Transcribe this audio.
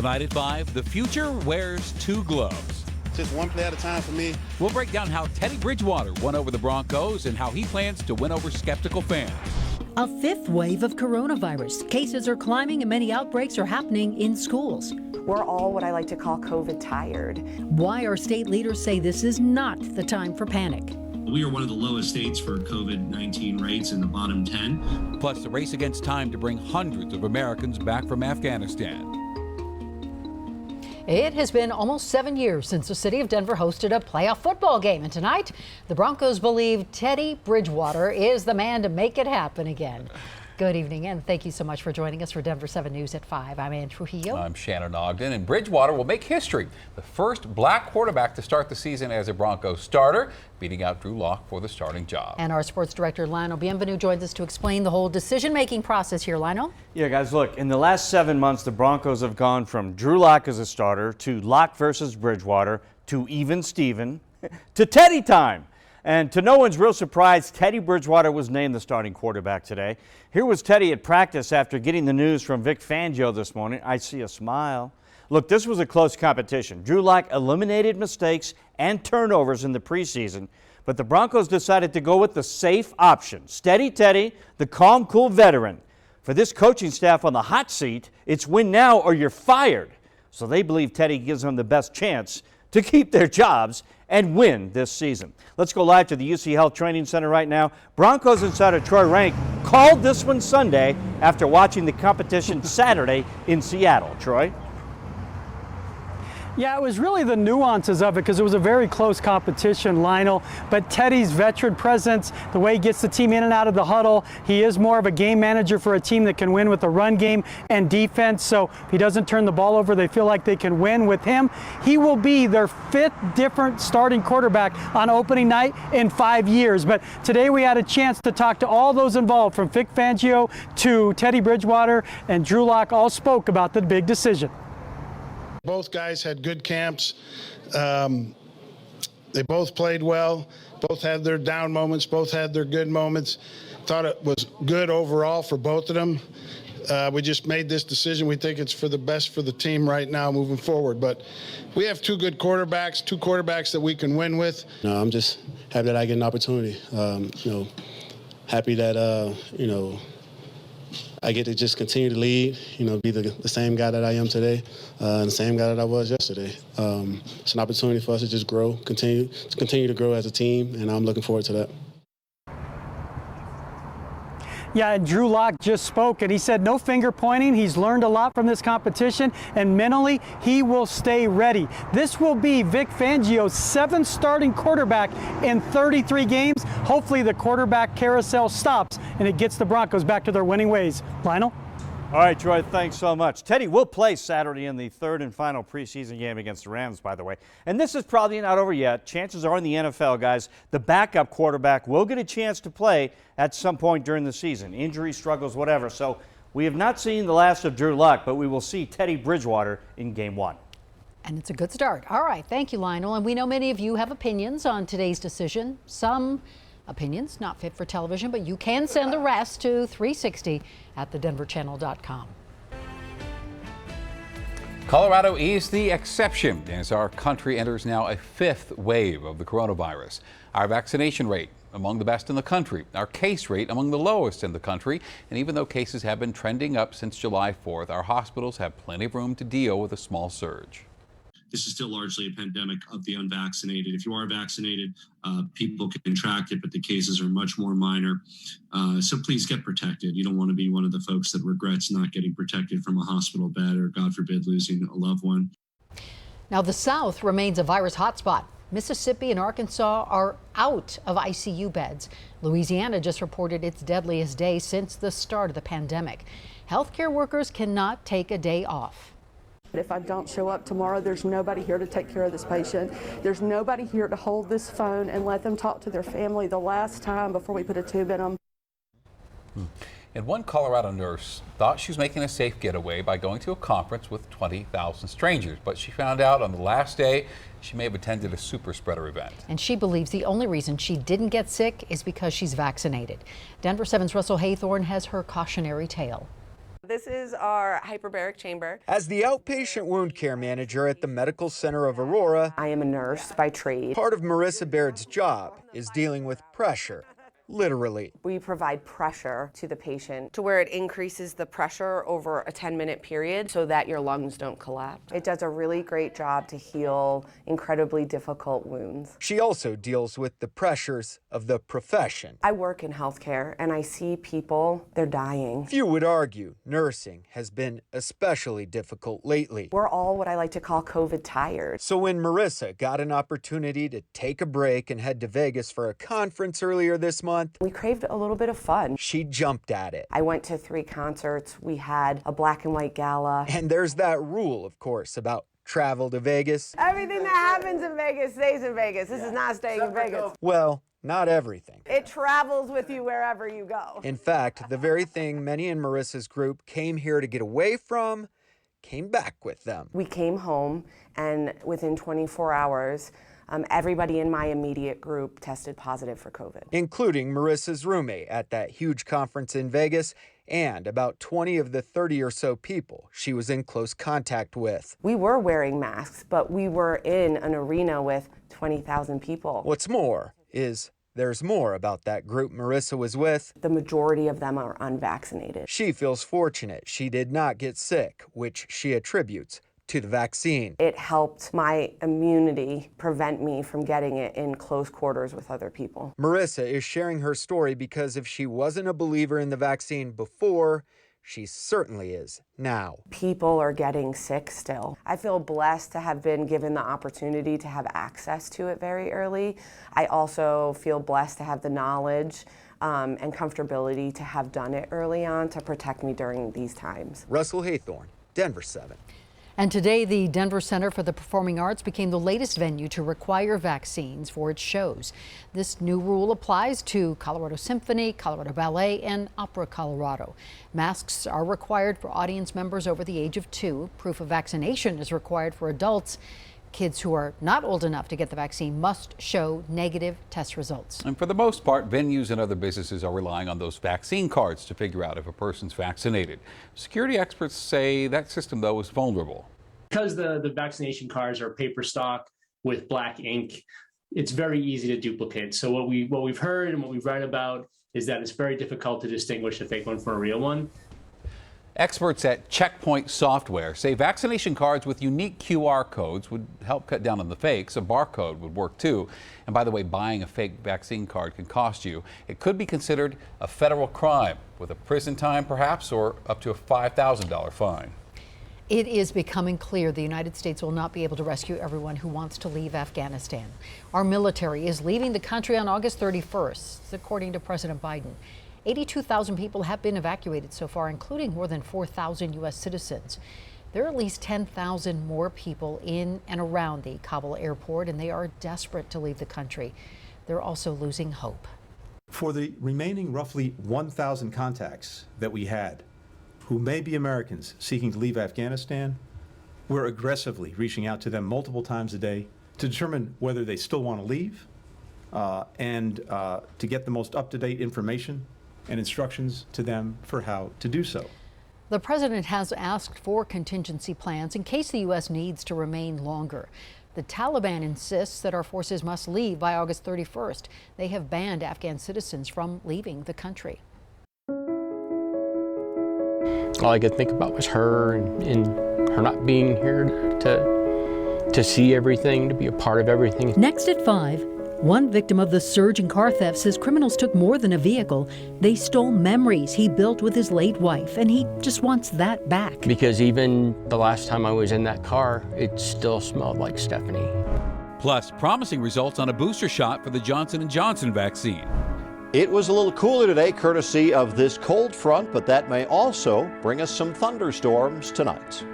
Tonight at 5, the future wears two gloves. Just one play at a time for me. We'll break down how Teddy Bridgewater won over the Broncos and how he plans to win over skeptical fans. A fifth wave of coronavirus. Cases are climbing and many outbreaks are happening in schools. We're all what I like to call COVID tired. Why our state leaders say this is not the time for panic. We are one of the lowest states for COVID-19 rates in the bottom 10. Plus, the race against time to bring hundreds of Americans back from Afghanistan. It has been almost 7 years since the city of Denver hosted a playoff football game. And tonight, the Broncos believe Teddy Bridgewater is the man to make it happen again. Good evening, and thank you so much for joining us for Denver 7 News at 5. I'm Ann Trujillo. I'm Shannon Ogden, and Bridgewater will make history. The first black quarterback to start the season as a Broncos starter, beating out Drew Lock for the starting job. And our sports director, Lionel BIENVENU, joins us to explain the whole decision-making process here. Lionel? Yeah, guys, look, in the last 7 months, the Broncos have gone from Drew Lock as a starter to Lock versus Bridgewater to even Steven to Teddy time. And to no one's real surprise, Teddy Bridgewater was named the starting quarterback today. Here was Teddy at practice after getting the news from Vic Fangio this morning. I see a smile. Look, this was a close competition. Drew Lock eliminated mistakes and turnovers in the preseason, but the Broncos decided to go with the safe option. Steady Teddy, the calm, cool veteran. For this coaching staff on the hot seat, it's win now or you're fired. So they believe Teddy gives them the best chance to keep their jobs and win this season. Let's go live to the UC Health Training Center right now. Broncos insider Troy Renck called this one Sunday after watching the competition Saturday in Seattle. Troy? Yeah, it was really the nuances of it because it was a very close competition, Lionel. But Teddy's veteran presence, the way he gets the team in and out of the huddle, he is more of a game manager for a team that can win with the run game and defense. So if he doesn't turn the ball over, they feel like they can win with him. He will be their fifth different starting quarterback on opening night in 5 years. But today we had a chance to talk to all those involved, from Vic Fangio to Teddy Bridgewater, and Drew Lock all spoke about the big decision. Both guys had good camps. They both played well. Both had their down moments. Both had their good moments. Thought it was good overall for both of them. We just made this decision. We think it's for the best for the team right now moving forward. But we have two good quarterbacks, two quarterbacks that we can win with. No, I'm just happy that I get an opportunity. Happy that, I get to just continue to lead, be the same guy that I am today, and the same guy that I was yesterday. It's an opportunity for us to just grow, continue to grow as a team, and I'm looking forward to that. Yeah, and Drew Lock just spoke, and he said no finger pointing. He's learned a lot from this competition, and mentally, he will stay ready. This will be Vic Fangio's 7th starting quarterback in 33 games. Hopefully, the quarterback carousel stops, and it gets the Broncos back to their winning ways. Lionel? All right, Troy, thanks so much. Teddy will play Saturday in the third and final preseason game against the Rams, by the way. And this is probably not over yet. Chances are in the NFL, guys, the backup quarterback will get a chance to play at some point during the season. Injury, struggles, whatever. So we have not seen the last of Drew Lock, but we will see Teddy Bridgewater in Game 1. And it's a good start. All right, thank you, Lionel. And we know many of you have opinions on today's decision. Some opinions not fit for television, but you can send the rest to 360 at thedenverchannel.com. Colorado is the exception as our country enters now a 5th wave of the coronavirus. Our vaccination rate among the best in the country, our case rate among the lowest in the country, and even though cases have been trending up since July 4th, our hospitals have plenty of room to deal with a small surge. This is still largely a pandemic of the unvaccinated. If you are vaccinated, people can contract it, but the cases are much more minor. So please get protected. You don't want to be one of the folks that regrets not getting protected from a hospital bed or, God forbid, losing a loved one. Now, the South remains a virus hotspot. Mississippi and Arkansas are out of ICU beds. Louisiana just reported its deadliest day since the start of the pandemic. Healthcare workers cannot take a day off. If I don't show up tomorrow, there's nobody here to take care of this patient. There's nobody here to hold this phone and let them talk to their family the last time before we put a tube in them. And one Colorado nurse thought she was making a safe getaway by going to a conference with 20,000 strangers, but she found out on the last day she may have attended a super spreader event. And she believes the only reason she didn't get sick is because she's vaccinated. Denver 7's Russell Haythorne has her cautionary tale. This is our hyperbaric chamber. As the outpatient wound care manager at the Medical Center of Aurora, I am a nurse by trade. part of Marissa Baird's job is dealing with pressure. Literally. We provide pressure to the patient to where it increases the pressure over a 10-minute period so that your lungs don't collapse. It does a really great job to heal incredibly difficult wounds. She also deals with the pressures of the profession. I work in healthcare and I see people, they're dying. Few would argue nursing has been especially difficult lately. We're all what I like to call COVID tired. So when Marissa got an opportunity to take a break and head to Vegas for a conference earlier this month, we craved a little bit of fun. She jumped at it. I went to 3 concerts. We had a black and white gala. And there's that rule, of course, about travel to Vegas. Everything that happens in Vegas stays in Vegas. This is not staying in Vegas. Well, not everything. It travels with you wherever you go. In fact, the very thing many in Marissa's group came here to get away from came back with them. We came home, and within 24 hours, everybody in my immediate group tested positive for COVID. Including Marissa's roommate at that huge conference in Vegas and about 20 of the 30 or so people she was in close contact with. We were wearing masks, but we were in an arena with 20,000 people. What's more is there's more about that group Marissa was with. The majority of them are unvaccinated. She feels fortunate she did not get sick, which she attributes to the vaccine. It helped my immunity prevent me from getting it in close quarters with other people. Marissa is sharing her story because if she wasn't a believer in the vaccine before, she certainly is now. People are getting sick still. I feel blessed to have been given the opportunity to have access to it very early. I also feel blessed to have the knowledge and comfortability to have done it early on to protect me during these times. Russell Haythorne, Denver7. And today, the Denver Center for the Performing Arts became the latest venue to require vaccines for its shows. This new rule applies to Colorado Symphony, Colorado Ballet, and Opera Colorado. Masks are required for audience members over the age of 2. Proof of vaccination is required for adults. Kids who are not old enough to get the vaccine must show negative test results. And for the most part, venues and other businesses are relying on those vaccine cards to figure out if a person's vaccinated. Security experts say that system, though, is vulnerable. Because the vaccination cards are paper stock with black ink, it's very easy to duplicate. So what we've heard and what we've read about is that it's very difficult to distinguish a fake one from a real one. Experts at Checkpoint Software say vaccination cards with unique QR codes would help cut down on the fakes. A barcode would work too. And by the way, buying a fake vaccine card can cost you. It could be considered a federal crime with a prison time perhaps or up to a $5,000 fine. It is becoming clear the United States will not be able to rescue everyone who wants to leave Afghanistan. Our military is leaving the country on August 31st, according to President Biden. 82,000 people have been evacuated so far, including more than 4,000 U.S. citizens. There are at least 10,000 more people in and around the Kabul airport, and they are desperate to leave the country. They're also losing hope. For the remaining roughly 1,000 contacts that we had, who may be Americans seeking to leave Afghanistan, we're aggressively reaching out to them multiple times a day to determine whether they still want to leave and to get the most up-to-date information and instructions to them for how to do so. The president has asked for contingency plans in case the U.S. needs to remain longer. The Taliban insists that our forces must leave by August 31st. They have banned Afghan citizens from leaving the country. All I could think about was her and her not being here to see everything, to be a part of everything. Next at 5, one victim of the surge in car theft says criminals took more than a vehicle. They stole memories he built with his late wife, and he just wants that back. Because even the last time I was in that car, it still smelled like Stephanie. Plus, promising results on a booster shot for the Johnson & Johnson vaccine. It was a little cooler today, courtesy of this cold front, but that may also bring us some thunderstorms tonight.